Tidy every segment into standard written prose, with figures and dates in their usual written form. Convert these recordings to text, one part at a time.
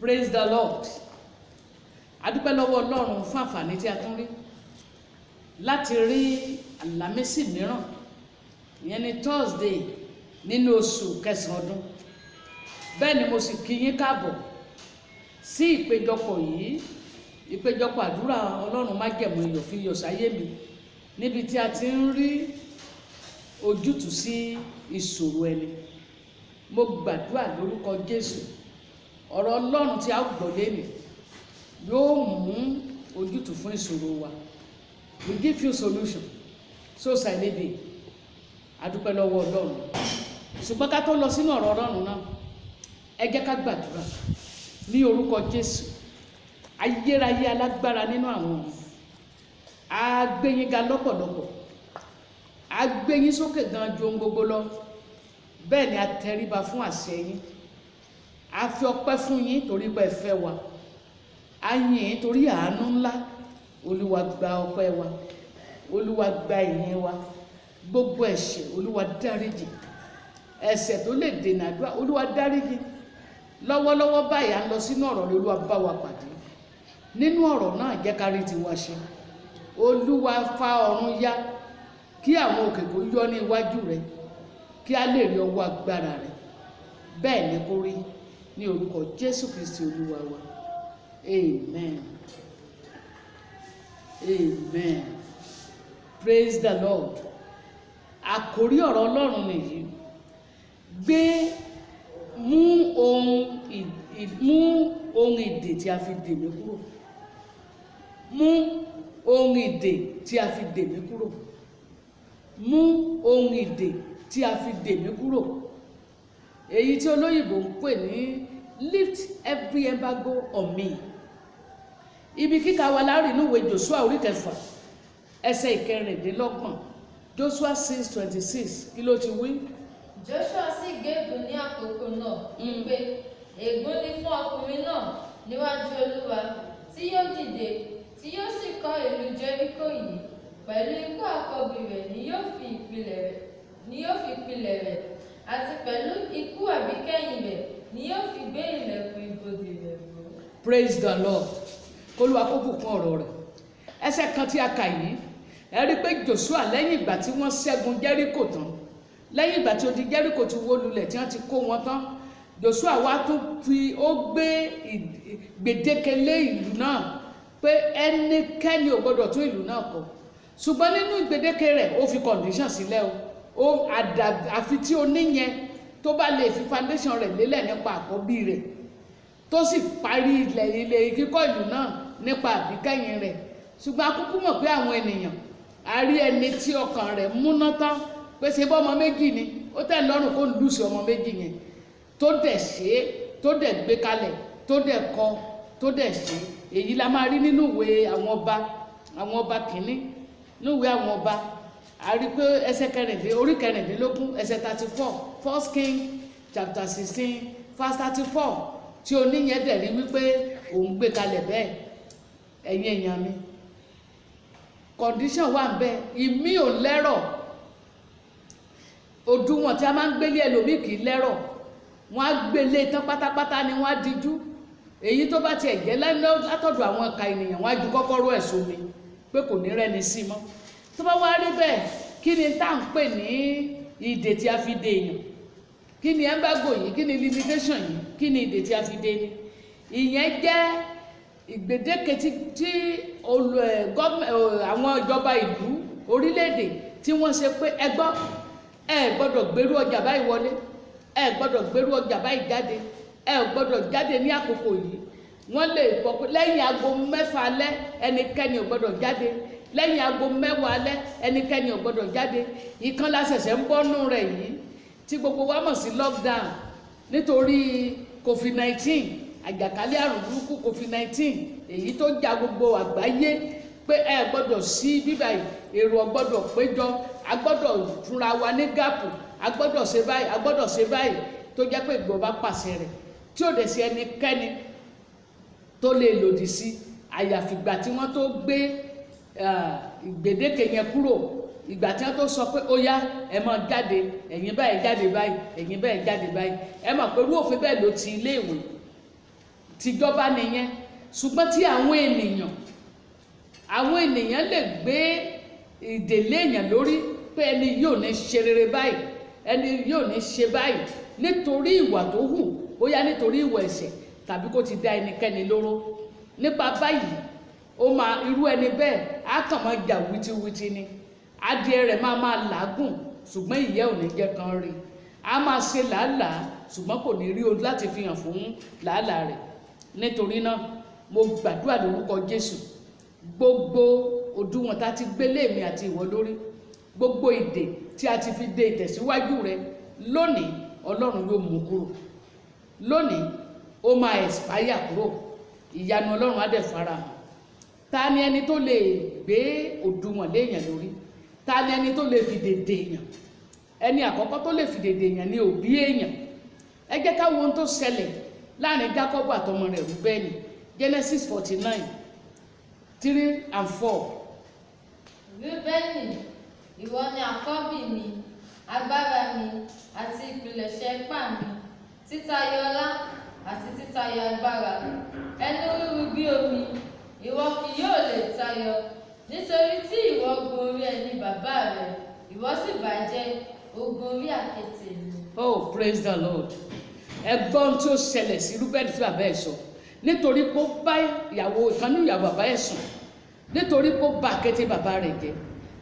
Praise the Lord. A dúpẹ́ lọ́wọ́ Ọlọ́run fún àǹfààní tí a tún rí láti rí àlámísì mìíràn, ìyẹn ni Thursday nínú oṣù kẹsàn-án ọdún. Bẹ́ẹ̀ ni mo sì kí yín káàbọ̀ sí ìpéjọpọ̀ yìí, ìpéjọpọ̀ àdúrà Ọlọ́run májẹ̀mú iyọ̀ fi iyọ̀ sáyé mi, níbi tí a ti ń rí ojútùú sí ìṣòro ẹni. Mo gbàdúrà lórúkọ Jésù, ọ̀rọ̀ Ọlọ́run tí a gbọ́ lénìí yóò mú ojútùú fún ìṣòro wa. We give you solution. So shall it be. A dúpẹ́ lọ́wọ́ Ọlọ́run. Ṣùgbọ́n ká tó lọ sínú ọ̀rọ̀ Ọlọ́run náà, ẹ jẹ́ ká gbàdúrà ní orúkọ Jésù. Ayérayé alágbára nínú àwọn ọ̀run, a gbé yín ga lọ́pọ̀lọpọ̀, a gbé yín sókè gan ju ohun gbogbo lọ. Bẹ́ẹ̀ ni a tẹríba fún àṣẹ yín. A fi ọpẹ́ fún yín torí pé ẹ fẹ́ wa. A yìn yín torí àánú ńlá. Olúwa gba ọpẹ́ wa, Olúwa gba ìyìn wa. Gbogbo ẹ̀ṣẹ̀ Olúwa dáríjì, ẹ̀ṣẹ̀ tó lè dènà àdúrà Olúwa dáríjì. Lọ́wọ́lọ́wọ́ báyìí à ń lọ sínú ọ̀rọ̀ ni Olúwa bá wa pàdé. Nínú ọ̀rọ̀ náà jẹ́ ká rí tiwa ṣe. Olúwa fa ọ̀run ya kí àwọn òkè kó yọ ní iwájú rẹ̀, kí a lè rí ọwọ́ agbára rẹ̀. Bẹ́ẹ̀ ni kó rí ní orúkọ Jésù Kristi Olúwa wa. Amen. Amen. Praise the Lord. Àkòrí ọ̀rọ̀ Ọlọ́run nìyí. Mú ohun ìdè tí a fi dè mí kúrò. Mú ohun ìdè tí a fi dè mí kúrò. Mú ohun ìdè tí a fi dè mí kúrò. Èyí tí olóyìnbó ń pè ní lift every embargo on me. Ibi kíkà wa láàrin inú ìwé Joshua orí 6 ẹsẹ̀ ìkẹrìndínlọ́gbọ̀n. Joshua 6:26 kí ló ti wí? Joshua sì gégùn ní àkókò náà wípé ègún ni fún ọkùnrin náà níwájú Olúwa tí yóò dìde tí yóò sì kọ́ ìlú Jẹ́ríkò yìí, pẹ̀lú ikú àkọ́bí rẹ̀ ni yóò fi ìpìlẹ̀ rẹ̀ àti pẹ̀lú ikú àbíkẹ́yìn rẹ̀ ni yóò fi gbé ilẹ̀kùn ibodè rẹ̀ ró. Praise the Lord. K'Olúwa kó bùkún ọ̀rọ̀ rẹ̀. Ẹsẹ̀ kan tí a kà yìí, ẹ rí pé Joshua lẹ́yìn ìgbà tí wọ́n ṣẹ́gun Jẹ́ríkò tán, lẹ́yìn ìgbà tí odi Jẹ́ríkò ti wó lulẹ̀ tí wọ́n ti kó wọn tán, Joshua wá tún gbé gbèdéke lé ìlú náà pé ẹnikẹ́ni ò gbọdọ̀ tún ìlú náà kọ́. Ṣùgbọ́n nínú gbèdéke rẹ̀ ó fi condition sílẹ̀ o. Àfi tí oníyẹn tó bá lè fi foundation rẹ̀ lélẹ̀ nípa àkọ́bí rẹ̀, tó sì parí ilé kíkọ́ ìlú náà nípa àbíkẹ́yìn rẹ̀. Ṣùgbọ́n a kúkú mọ̀ pé àwọn ènìyàn, a rí ẹni tí ọkàn rẹ̀ múná tán pé ṣe bọ́ ọmọ méjì ni, ó tẹ́ lọ́rùn kó lùsì ọmọ méjì yẹn, tó dẹ̀ ṣe é, tó dẹ̀ gbé kalẹ̀, tó dẹ̀ kọ́, tó dẹ̀ ṣe é. Èyí la máa rí nínú ìwé àwọn ọba kìíní, nínú ìwé àwọn ọba. A rí pé ẹsẹ̀ orí kẹrìndínlógún ẹsẹ̀ 34, 1 King chapter 16 verse 34, tí oníyẹn dẹ̀ rí wípé òun gbé kalẹ̀ bẹ́ẹ̀. Ẹ̀yin èèyàn mi, condition wà ń bẹ, ìmí ò lẹ́rọ̀. Òdùwọ̀n tí a máa ń gbélé ẹlòmíì kì í lẹ́rọ̀. Wọ́n á gbélé tán pátápátá ni wọ́n á dijú. Èyí tó bá tiẹ̀ jẹ́ látọ̀dọ̀ àwọn ẹ̀ka ènìyàn, wọ́n á ju kọ́kọ́rọ́ ẹ̀ sómi pé kò ní rẹ́ni sí mọ́. Tó bá wá rí bẹ́ẹ̀, kí ni tá à ń pè ní ìdè tí a fi dè èèyàn? Kí ni embargo yìí? Kí ni limitation yìí? Kí ni ìdè tí a fi dè ni? Ìyẹn jẹ́ ìgbèdéke tí àwọn ìjọba ìlú orílẹ̀-èdè tí wọ́n ṣe pé ẹ gbọ́, ẹ gbọ́dọ̀ gbérú ọjà báyìí wọlé, ẹ gbọ́dọ̀ gbérú ọjà báyìí jáde, ẹ gbọ́dọ̀ jáde ní àkókò yìí. Wọ́n lè pọ̀ pé lẹ́yìn aago 6 alẹ́ ẹnikẹ́ni ò gbọ́dọ̀ jáde, lẹ́yìn aago 10 alẹ́ ẹnikẹ́ni ò gbọ́dọ̀ jáde. Ìkan la ṣẹ̀ṣẹ̀ ń bọ́nú rẹ̀ yìí tí gbogbo wa mọ̀ sí lockdown nítorí COVID-19, àjàkálẹ̀ àrùn burúkú COVID-19, èyí tó ja gbogbo àgbáyé pé ẹ gbọ́dọ̀ sí bíbá èrò ò gbọ́dọ̀ péjọ, a gbọ́dọ̀ fúnra wa ní gáàpù, a gbọ́dọ̀ ṣe báyìí, a gbọ́dọ̀ ṣe báyìí, tó jẹ́ pé ìgbọ̀nba pàṣẹ rẹ̀ tí ò dẹ̀ sí ẹnikẹ́ni tó lè lòdì sí, àyàfìgbà tí wọ́n tó gbé ìgbèdéke yẹn kúrò, ìgbà tí wọ́n tó sọ pé ó yá ẹ máa jáde, ẹ̀yin báyìí jáde báyìí, ẹ̀yin báyìí jáde báyìí. Ẹ mọ̀ pé irú òfin bẹ́ẹ̀ ló ti iléèwé tìjọba nìyẹn. Ṣùgbọ́n tí àwọn ènìyàn lè gbé ìdèlé èèyàn lórí pé ẹni yóò ní ṣe rere báyìí, ẹni yóò ní ṣe báyìí nítorí ìwà tó hù, bóyá nítorí ìwà ẹ̀ṣẹ̀ tàbí kó ti dá ẹnikẹ́ni lóró. Nípa báyìí irú ẹni bẹ́ẹ̀ á kàn máa jà wítíwítí ni. Adìẹ rẹ̀ máa làágùn ṣùgbọ́n ìyẹ́ ò ní jẹ́ kan rí. A máa ṣe làálàá ṣùgbọ́n kò ní rí ohun láti fi hàn fún làálàá rẹ̀. Nítorí náà mo gbàdúrà lórúkọ Jésù, gbogbo òdiwọ̀n tá ti gbé lé mi àti ìwọ lórí, gbogbo ìdè tí a ti fi de ìtẹ̀síwájú rẹ lónìí, Ọlọ́run yóò mú kúrò. Lónìí ó máa expire kúrò, ìyanu Ọlọ́run á dẹ̀ farahàn. Ta ni ẹni tó lè gbé òdiwọ̀n léèyàn lórí? Ta ni ẹni tó lè fi dèdè èèyàn? Ẹni àkọ́kọ́ tó lè fi dèdè èèyàn ni òbí èèyàn. Ẹ jẹ́ ká wo ohun tó ṣẹlẹ̀ láàrin Jákọ́bù àtọmọ rẹ̀ Rúbẹ́nì. Genesis 49, 3 and 4. Rúbẹ́nì, ìwọ ni àkọ́bí mi, agbára mi àti ìpilẹ̀ṣẹ̀ ipá mi, títayọ ọlá àti títayọ agbára, ẹnu ríru bí omi, ìwọ kì yóò lè tayọ, nítorí tí ìwọ gun orí ẹni bàbá rẹ, ìwọ sì bàjẹ́ ogun orí àkéte mi. Oh, praise the Lord. Ẹgbọ́n tí ó ṣẹlẹ̀ sí Rúbẹ́nì tí bàbá ẹ̀ sọ, nítorí pé ó bá ìkànnì ìyàwó bàbá ẹ̀ sùn, nítorí pé ó bà àkéte bàbá rẹ̀ jẹ́.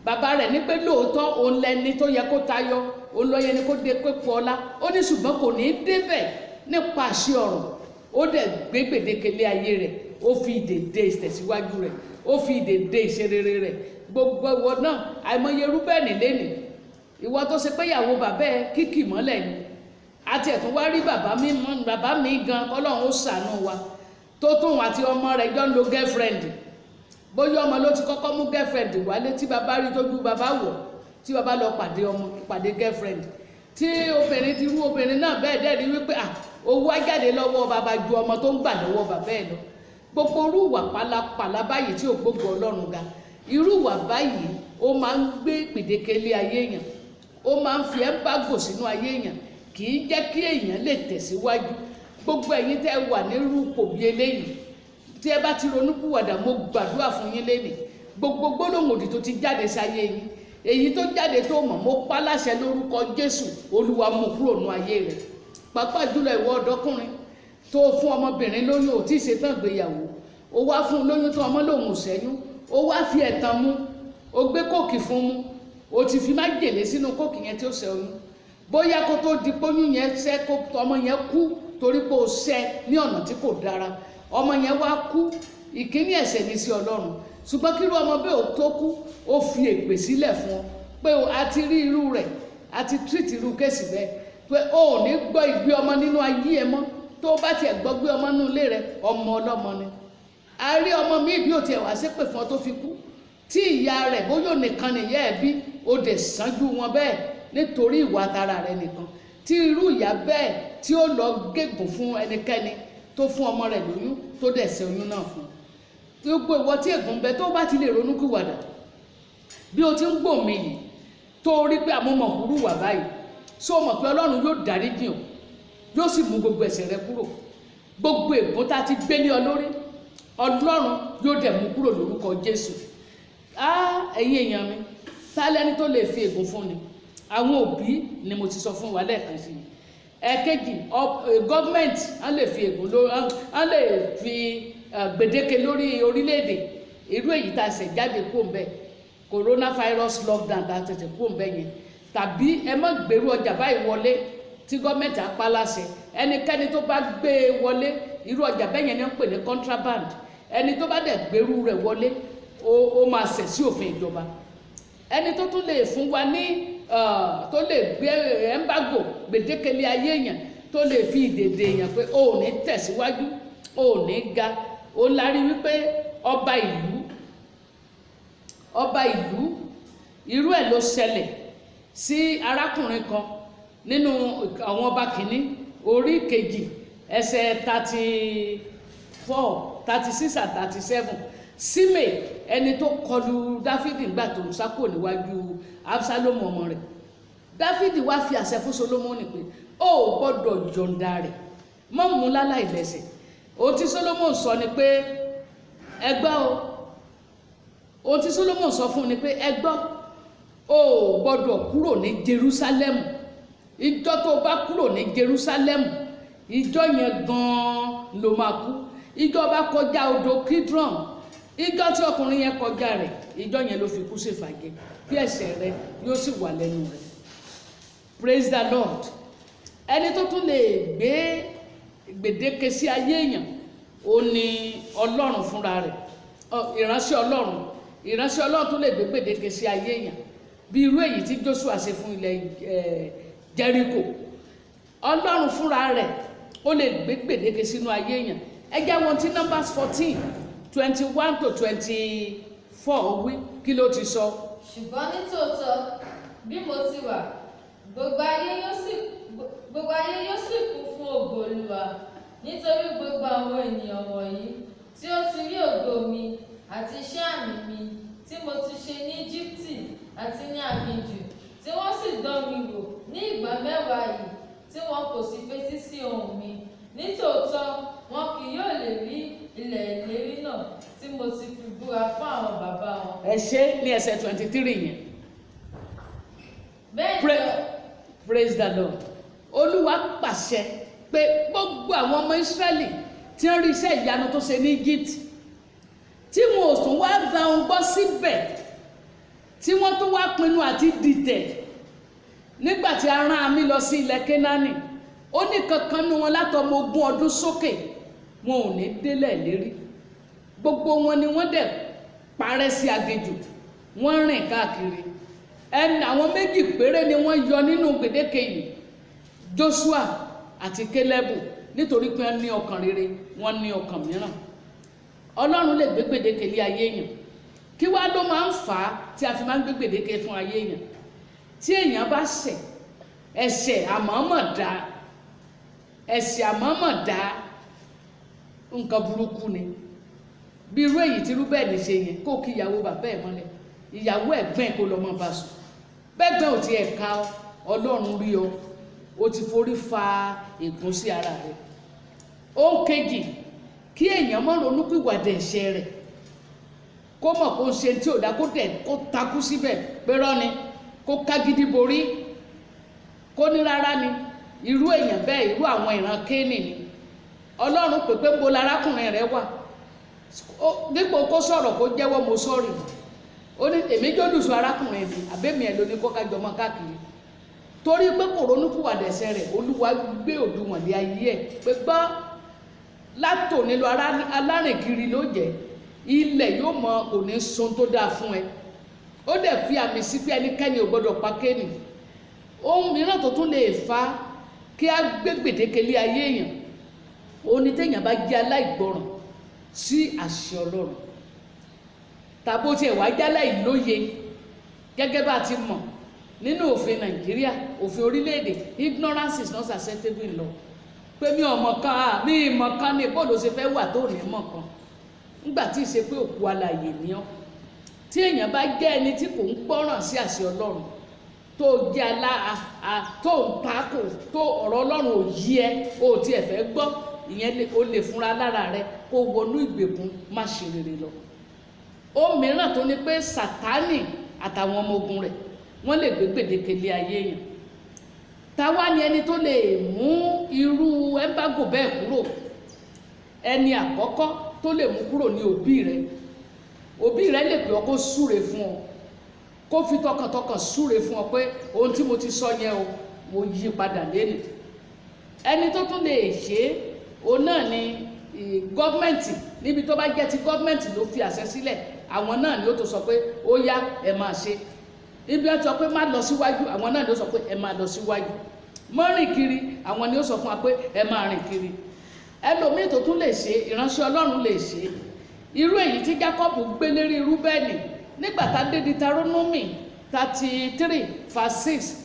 Bàbá rẹ̀ ní pé lóòótọ́ òun lẹni tó yẹ kó tayọ, òun lọ yẹ ni kó dé pé pọ̀ ọlá. Ó ní ṣùgbọ́n kò ní débẹ̀ nípa àṣẹ ọ̀rọ̀. Ó dẹ̀ gbé gbèdéke lé ayé rẹ̀, ó fi ìdèdè ìtẹ̀síwájú rẹ̀, ó fi ìdèdè ìṣerere rẹ̀. Gbogbo ìwọ náà àìmọye Rúbẹ́nì lénìí, ìwọ tó ṣe pé ìyàwó bàbá ẹ kíkì mọ́lẹ̀ ni. Àti ẹ̀tún wá rí bàbá mi gan, Ọlọ́run ó ṣàánú wa, tó tóun àti ọmọ rẹ̀ jọ ń lo girlfriend. Bóyá ọmọ ló ti kọ́kọ́ mú girlfriend wálé tí bàbá rí tójú bàbá wọ̀, tí bàbá lọ pàdé girlfriend, tí obìnrin ti rú obìnrin náà bẹ́ẹ̀ dẹ́ rí wípé owó á jáde lọ́wọ́ bàbá ju ọmọ tó ń gbà lọ́wọ́ bàbá ẹ̀ lọ. Gbogbo irú ìwà pálapàla báyìí tí ò gbógun Ọlọ́run ga, irú ìwà báyìí ó máa ń gbé gbèdéke lé ayé èèyàn, ó máa ń fi ẹ́ńbágò sínú ayé èèyàn, kì í jẹ́ kí èèyàn lè tẹ̀síwájú. Gbogbo ẹ̀yin tẹ́ wà nírú ipò bí eléyìí, tí ẹ bá ti ronúpìwàdà, mo gbàdúrà fún yín lénìí, gbogbo gbólóhùn òdì tó ti jáde sáyé yín, èyí tó jáde tó mọ̀, mo pa láṣẹ lórúkọ Jésù, Olúwa mú kúrò nínú ayé rẹ̀. Pàápàá jùlọ ìwọ ọ̀dọ́kùnrin tó fún ọmọbìnrin lóyún, ò tí ì ṣetán ìgbéyàwó, ó wá fún un lóyún tó ọmọ lòun ò ṣẹ́yún, ó wá fi ẹ̀tàn mú, ó gbé kóòkì fún mú, ó ti fi májèlé sínú kóòkì yẹn tí ó ṣẹ́ oyún. Bóyá kó tó di póyún yẹn ṣẹ́, kó ọmọ yẹn kú torí pé ó ṣẹ́ ní ọ̀nà tí kò dára, ọmọ yẹn wá kú. Ìkíní ẹ̀ṣẹ̀ ní sí Ọlọ́run. Ṣùgbọ́n kí irú ọmọ bẹ́ẹ̀ ò tó kú, ó fi èpè sílẹ̀ fún ọ pé a ti rí irú rẹ̀, a ti treat irú kéèsì bẹ́ẹ̀, pé o ò ní gbọ́ ìgbé ọmọ nínú ayé ẹ mọ́. Tó bá tiẹ̀ gbọ́ gbé ọmọ nínú ilé rẹ, ọmọ ọlọ́mọ ni. A rí ọmọ mi bí ó tiẹ̀ wá ṣépè fún ọ tó fi kú, tí ìyá rẹ̀ bóyá nìkan nìyá ẹ̀ bí, ó dẹ̀ sánjú wọn bẹ́ẹ̀ nítorí ìwà tara rẹ̀ nìkan. Tí irú ìyá bẹ́ẹ̀ tí ó lọ gégùn fún ẹnikẹ́ni tó fún ọmọ rẹ̀ lóyún, tó dẹ̀ ṣẹ́ oyún náà fún. Gbogbo ìwọ tí ègún bẹ, tó bá ti lè ronúkúwàdà, bí o ti ń gbọ́ mi yìí, tó rí pé àmúmọ̀ kúrú wà báyìí, só mọ̀ pé Ọlọ́run yóò dáríjì ọ́, yóò sì mú gbogbo ẹ̀ṣẹ̀ rẹ kúrò. Gbogbo ègún tá ti gbé lé ọ lórí, Ọlọ́run yóò dẹ̀ mú kúrò lórúkọ Jésù. Ẹ̀yin èèyàn mi, ta lẹ́ni tó lè fi ègún fún ni? Àwọn òbí ni mo ti sọ fún wa lẹ́ẹ̀kan sí i. Ẹ̀kejì, gọ́ọ̀mẹ̀ntì á lè fi ègún lórí, á lè fi gbèdéke lórí orílẹ̀-èdè. Irú èyí tá a ṣẹ̀ jáde kúrò ńbẹ̀, coronavirus lockdown tá a ṣẹ̀ṣẹ̀ kúrò ńbẹ̀ yẹn. Tàbí ẹ má gbèrú ọjà báyìí wọlé tí gọ́ọ̀mẹ̀ntì á pa láṣẹ. Ẹnikẹ́ni tó bá gbé e wọlé, irú ọjà bẹ́ẹ̀ yẹn ni wọ́n pè ní contraband. Ẹni tó bá dẹ̀ gbèrú rẹ̀ wọlé, ó máa ṣẹ̀ sí òfin ìjọba. Ẹni tó tún lè fún wa ní tó lè gbé ẹ̀ńbágò gbèdékele ayé èèyàn, tó lè fi ìdèdè èèyàn pé o ò ní tẹ̀síwájú, o ò ní ga. Ó lárí wípé ọba ìlú irú ẹ̀ ló ṣẹlẹ̀ sí arákùnrin kan nínú àwọn ọba kìíní orí kejì ẹsẹ̀ 34, 36 and 37. Símè, ẹni tó kọlu Dáfídì nígbà tó ń sákò níwájú Absalomu ọmọ rẹ̀. Dáfídì wá fi àṣẹ fún Solomoni pé ó gbọ́dọ̀ yọ̀ǹda rẹ̀, mọ́ mú láláì lẹ́sẹ̀, ohun tí Solomon sọ ni pé ẹ gbọ́ o, ohun tí Solomon sọ fún ni pé ẹ gbọ́, o ò gbọ́dọ̀ kúrò ní Jerusalem. Ìjọ tó bá kúrò ní Jerusalem, ìjọ yẹn gan-an ló máa kú. Ìjọ bá kọjá odò Kidron, ìjọ tí ọkùnrin yẹn kọjá rẹ̀, ìjọ yẹn ló fi kú sí fàgé, bí ẹ̀ṣẹ̀ rẹ̀ yóò sì wà lẹ́nu rẹ̀. Praise the Lord. Ẹni tó tún lè gbé gbèdéke sí ayé èèyàn, ó ní Ọlọ́run fúnra rẹ̀. Ìránṣẹ́ Ọlọ́run tó lè gbé gbèdéke sí ayé èèyàn, bí irú èyí tí Joshua ṣe fún ilẹ̀ Jericho. Ọlọ́run fúnra rẹ̀ ó lè gbé gbèdéke sínú ayé èèyàn. Ẹ jẹ́ wọn tí Numbers 14:21-24 wí, kí ló ti sọ? Ṣùgbọ́n ní tòótọ́, bí mo ti wà, gbogbo ayé yóò sì kún fún ògo Olúwa, nítorí gbogbo àwọn ènìyàn wọ̀nyí tí ó ti rí ògo mi àti iṣẹ́ àmì mi tí mo ti ṣe ní Íjíbítì àti ní aginjù, tí wọ́n sì dán mi wò ní ìgbà 10 yìí, tí wọn kò sì fetí sí ohùn mi. Nítòótọ́, wọn kì yóò lè rí ilẹ̀ ìlérí náà tí mo ti fi búra fún àwọn bàbá wọn. Ẹ ṣe ní ẹsẹ̀ 23 yẹn. Praise the Lord. Olúwa pàṣẹ pé gbogbo àwọn ọmọ Ísírẹ́lì tí wọ́n rí iṣẹ́ ìyanu tó ṣe ní Egypt, tí wọn ò tún wá gba ohun gbọ́ síbẹ̀, tí wọ́n tún wá pinnu àti dìtẹ̀ nígbà tí a rán àmì lọ sí ilẹ̀ Kénáánì, ó ní kankan nu wọn látọmọ 20 ọdún sókè wọn ò ní délẹ̀ lérí. Gbogbo wọn ni wọ́n dẹ̀ parẹ́ sí aginjù, wọ́n rìn káàkiri. Àwọn 2 péré ni wọ́n yọ nínú gbèdéke yìí, Joshua àti Kélébù, nítorí pé wọ́n ní ọkàn rere, wọ́n ní ọkàn mìíràn. Ọlọ́run lè gbé gbèdéke lé ayé èèyàn. Kí wá ló máa ń fà á tí a fi máa ń gbé gbèdéke fún ayé èèyàn? Tí èèyàn bá ṣẹ̀, ẹ̀ṣẹ̀ àmọ̀ọ́mọ̀ dá nǹkan burúkú ni. Bí irú èyí tí Rúbẹ́nì ṣe yẹn, kó kí ìyàwó bàbá ẹ̀ mọ́lẹ̀, ìyàwó ẹ̀gbọ́n kó lọ mọ́ bá sùn. Bẹ́gbọ́n ò ti ẹ̀ka Ọlọ́run rí ọ, ó ti forí fa ègún sí ara rẹ̀. Ó kejì, kí èèyàn mọ́ ronúpìwàdà ẹ̀ṣẹ̀ rẹ̀, kó mọ̀ kó ń ṣe tí ò dá, kó takú síbẹ̀ pé rọ́ ni, kó kágídí borí, kó ní rárá ni. Irú èèyàn bẹ́ẹ̀, irú àwọn ìran Kéènì ni. Ọlọ́run pè pé mo lárákùnrin rẹ̀ wà, dípò kó sọ̀rọ̀ kó jẹ́wọ́ mo sọ́ọ̀rì, ó ní èmi jólùsọ arákùnrin mi, àbẹ́mi ẹ̀ ló ní kó kájọ mọ́ káàkiri. Torí pé kò ronúpìwàdà ẹ̀ṣẹ̀ rẹ̀, Olúwa gbé òdùwọ̀n lé ayé ẹ̀ pé gbọ́, látòní lọ alárìnkiri ló jẹ́, ilẹ̀ yóò mọ kò ní sun tó dáa fún ẹ. Ó dẹ̀ fi àmì sí pé ẹnikẹ́ni ò gbọ́dọ̀ pa Kéènì. Ohun mìíràn tó tún lè fa kí a gbé gbèdéke lé ayé èèyàn, ó ní téèyàn bá jẹ́ aláìgbọràn sí àṣẹ Ọlọ́run, tàbí ó tiẹ̀ wá jẹ́ aláìlóye. Gẹ́gẹ́ bá ti mọ̀ nínú òfin Nàìjíríà, òfin orílẹ̀-èdè, ignorance is not acceptable in law. Pé mi ò mọ̀ kan, mi ìmọ̀ kan ni bó ló ṣe fẹ́ wà tó ní mọ̀ kan, nígbà tí ì ṣe pé òkú alààyè ni ọ́. Tí èèyàn bá jẹ́ ẹni tí kò ń gbọ́ràn sí àṣẹ Ọlọ́run, tó jẹ́ tó ń takò, tó ọ̀rọ̀ Ọlọ́run ò yí ẹ, ó tiẹ̀ fẹ́ gbọ́, ìyẹn ó lè fúnra lára rẹ kó wọnú ìgbèkùn má ṣe rere lọ. Ó mìíràn tó ní pé Sátánì àtàwọn ọmọ ogun rẹ̀ wọ́n lè gbé gbèdéke lé ayé èèyàn. Táwa ni ẹni tó lè mú irú ẹ́mbágò bẹ́ẹ̀ kúrò? Ẹni àkọ́kọ́ tó lè mú kúrò ní òbí rẹ̀. Òbí rẹ̀ lè pè ọ́ kó súre fún ọ, kó fi tọkàntọkàn súre fún ọ pé ohun tí mo ti sọ yẹn o, mo yí padà lẹ́nu. Ẹni tó tún lè ṣe òun náà ni gọ́ọ̀mẹ̀ntì, níbi tó bá jẹ́ ti gọ́ọ̀mẹ̀ntì ló fi àṣẹ sílẹ̀, àwọn náà ni ó tó sọ pé ó yá ẹ máa ṣe. Ibi ẹ sọ pé má lọ síwájú, àwọn náà ni ó sọ pé ẹ máa lọ síwájú. Mọ́ rìn kiri, àwọn ni ó sọ fún wa pé ẹ máa rìn kiri. Ẹlòmíì tó tún lè ṣe, ìránṣẹ́ Ọlọ́run lè ṣe. Irú èyí tí Jákọ́bù gbé lérí Rúbẹ́nì nígbà tá dé Deuteronomy 33:6,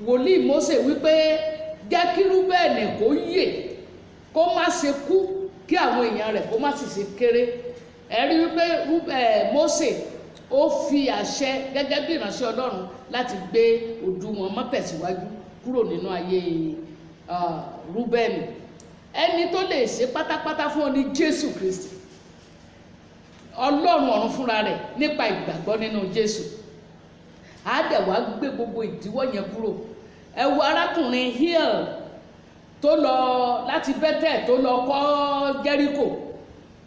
wòlíì Mósè wípé jẹ́ kí Rúbẹ́nì kó yè, kó má ṣe kú, kí àwọn èèyàn rẹ̀ kó má sì ṣe kéré. Ẹ rí wípé Mósè ó fi àṣẹ gẹ́gẹ́ bí ìránṣẹ́ Ọlọ́run láti gbé òdùwọ̀n mọ́tẹ̀síwájú kúrò nínú ayé Rúbẹ́nì. ẹni tó lè ṣe pátápátá fún ọ ní Jésù Kristi, Ọlọ́run ọ̀run fúnra rẹ̀, nípa ìgbàgbọ́ nínú Jésù. Á dẹ̀ wá gbé gbogbo ìdíwọ́ yẹn kúrò. Ẹ wo arákùnrin Hill tó lọ láti Bẹ́tẹ̀ tó lọ kọ́ Jẹ́ríkò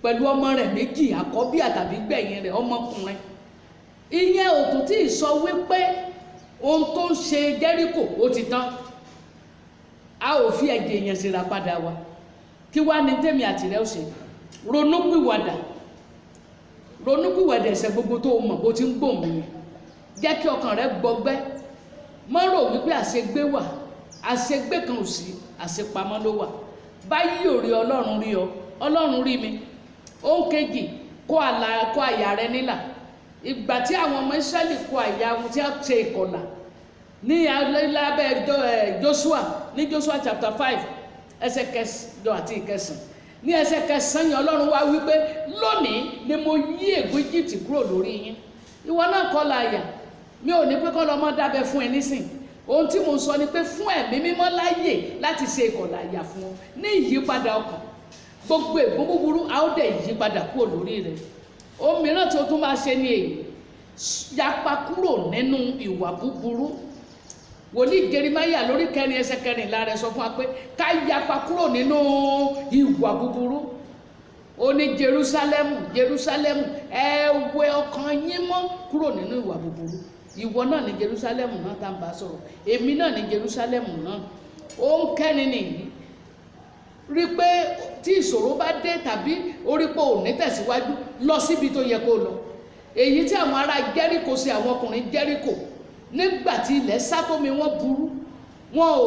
pẹ̀lú ọmọ rẹ̀ méjì, àkọ́bí àtàbí gbẹ̀yìn rẹ̀, ọmọkùnrin. Ìyẹn ò tún tí ì sọ wípé ohun tó ń ṣe Jẹ́ríkò ó ti tán. A ò fi ẹ̀jẹ̀ èèyàn ṣèrà padà wa. Kí wá ní tèmi àti rẹ ó ṣe? Ronúpìwàdà ẹ̀ṣẹ̀ gbogbo tó mọ̀ bó ti ń gbòmù yẹn. Jẹ́ kí ọkàn rẹ gbọgbẹ́. Má rò wípé àṣegbé wà, àṣegbé kan ò sí, àṣepamọ́ ló wà. Báyìí ò rí Ọlọ́run rí ọ, Ọlọ́run rí mi. Ohun kejì, kó àyà rẹ nílà. Ìgbà tí àwọn ọmọ Ísírẹ́lì kó àyà wọn tí a ṣe ìkọlà ní lábẹ́ Joshua, ní Joshua chapter 5 ẹsẹ̀ kẹjọ àti ìkẹsàn. Ní ẹsẹ̀ kẹsàn yẹn Ọlọ́run wá wípé lónìí ni mo yí ègún Egypt kúrò lórí yín. Ìwọ náà kọlà àyà. Mi ò ní pé kọ́ lọ́mọ dábẹ́ fún ẹ nísìn. Ohun tí mo ń sọ ni pé fún ẹ̀mí mímọ́ láyè láti ṣe ìkọlà àyà fún ọ ní ìyípadà ọkàn. Gbogbo ègún búburú a ó dẹ̀ yípadà kúrò lórí rẹ̀. Ohun mìíràn tí o tún máa ṣe ni èyí, yapa kúrò nínú ìwà búburú. Wòlíì Jeremáyà lórí 4 ẹsẹ̀ 14 rẹ̀ sọ fún wa pé ká yapa kúrò nínú ìwà búburú. Ó ní Jerúsálẹ́mù, Jerúsálẹ́mù, ẹ wẹ ọkàn yín mọ́ kúrò nínú ìwà búburú. Ìwọ náà ní Jerúsálẹ́mù náà tá ń bá sọ̀rọ̀, èmi náà ní Jerúsálẹ́mù náà. Ó ń kẹ́ni nìyí. Rí pé tí ìṣòro bá dé tàbí orí pé ò ní tẹ̀síwájú, lọ síbi tó yẹ kó lọ. Èyí tí àwọn ará Jẹ́ríkò ṣe, àwọn ọkùnrin Jẹ́ríkò, nígbà tí ilẹ̀ sátómi wọ́n burú, wọn ò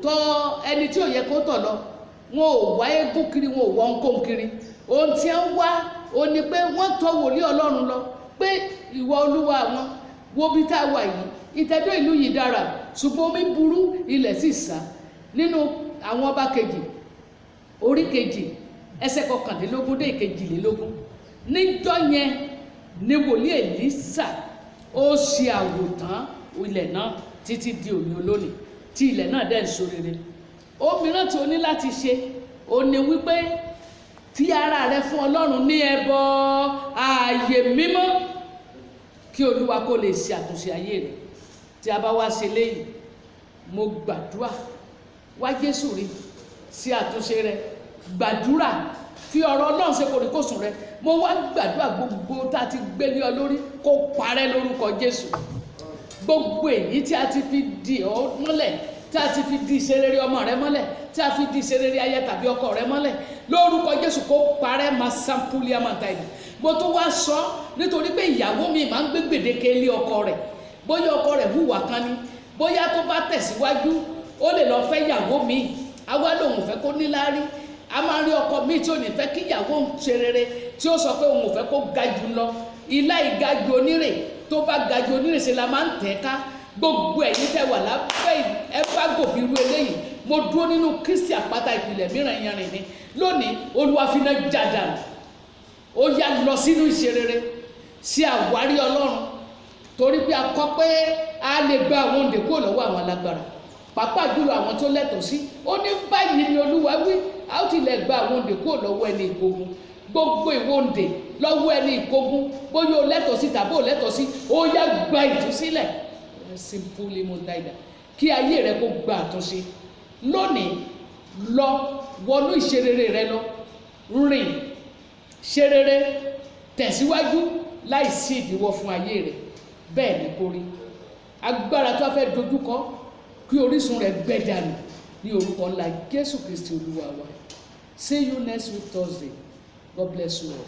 tọ̀ ẹni tí ò yẹ kó tọ̀ lọ, wọn ò wá eégún kiri, wọn ò wá ohunkóhun kiri. Ohun tí wọ́n wá ó ní pé wọ́n tọ̀ wòlíì Ọlọ́run lọ pé ìwọ Olúwa wọn, wo bí tá a wà yìí, ìtẹ́dó ìlú yìí dára ṣùgbọ́n omi burú, ilẹ̀ sì sá. Nínú àwọn ọba kejì orí kejì ẹsẹ̀ 21 dé 22. Níjọ́ yẹn ni wòlíì Èlísà ó ṣe àwòtán ilẹ̀ náà títí di òní olónìí tí ilẹ̀ náà dẹ̀ ń so rere. Ohun mìíràn tí o ní láti ṣe ó ní wípé fi ara rẹ fún Ọlọ́run ní ẹbọ ààyè mímọ́ kí Olúwa kó lè ṣe àtúnṣe ayé rẹ. Tí a bá wá ṣe léyìí, mo gbàdúrà, wá Jésù rí, ṣe àtúnṣe rẹ, gbàdúrà, fi ọ̀rọ̀ Ọlọ́run ṣe kòríkòsùn rẹ. Mo wá gbàdúrà gbogbo tá a ti gbé lé ọ lórí kó parẹ́ lórúkọ Jésù. Gbogbo èyí tí a ti fi di ọ mọ́lẹ̀, tí a ti fi di ìṣerere ọmọ rẹ mọ́lẹ̀, tí a fi di ìṣerere aya tàbí ọkọ rẹ mọ́lẹ̀, lórúkọ Jésù kó parẹ́. Máa sampuli amataida. Mo tún wá sọ nítorí pé ìyàwó mi máa ń gbé gbèdéke lé ọkọ rẹ̀. Bóyá ọkọ rẹ̀ hùwà kan ni, bóyá tó bá tẹ̀síwájú ó lè lọ fẹ́ ìyàwó mi. Àwa lòun fẹ́ kó níláárí. A máa rí ọkọ mi tí ò ní fẹ́ kí ìyàwó ń ṣe rere, tí ó sọ pé òun ò fẹ́ kó ga jù lọ. Ilá ìgajù onírè, tó bá ga jù onírè ṣe la máa ń tẹ̀ ká. Gbogbo ẹ̀yin tẹ́ wà lábẹ́ ẹ bá gòbí irú eléyìí. Mo dúró nínú Kristi àpáta ìpìlẹ̀ mìíràn yanrìn ni. Lónìí Olúwa fi iná já dànù. Ó yá lọ sínú ìṣerere, sí àwárí Ọlọ́run, torí pé a kọ pé a lè gba àwọn òǹdè kúrò lọ́wọ́ àwọn alágbára, pàápàá jùlọ àwọn tó lẹ́tọ̀ọ́ sí. Ó ní báyìí ni Olúwa wí, a ó ti lè gba àwọn òǹdè kúrò lọ́wọ́ ẹni ìkógun. Gbogbo ìwọ òǹdè lọ́wọ́ ẹni ìkógun, bóyá o lẹ́tọ̀ọ́ sí tàbí o lẹ́tọ̀ọ́ sí, ó yá gba ìtúsílẹ̀. Simply mo dáìdá kí ayé rẹ kó gba àtúnṣe. Lónìí lọ wọnú ìṣerere rẹ lọ, rìn ṣerere, tẹ̀síwájú láìsí ìdíwọ́ fún ayé rẹ. Bẹ́ẹ̀ ni kó rí. Agbára tó fẹ́ dojúkọ kí orísun rẹ̀ gbẹ dànù ní orúkọ ńlá Jésù Kristi Olúwa wa. See you next week Thursday. God bless you all.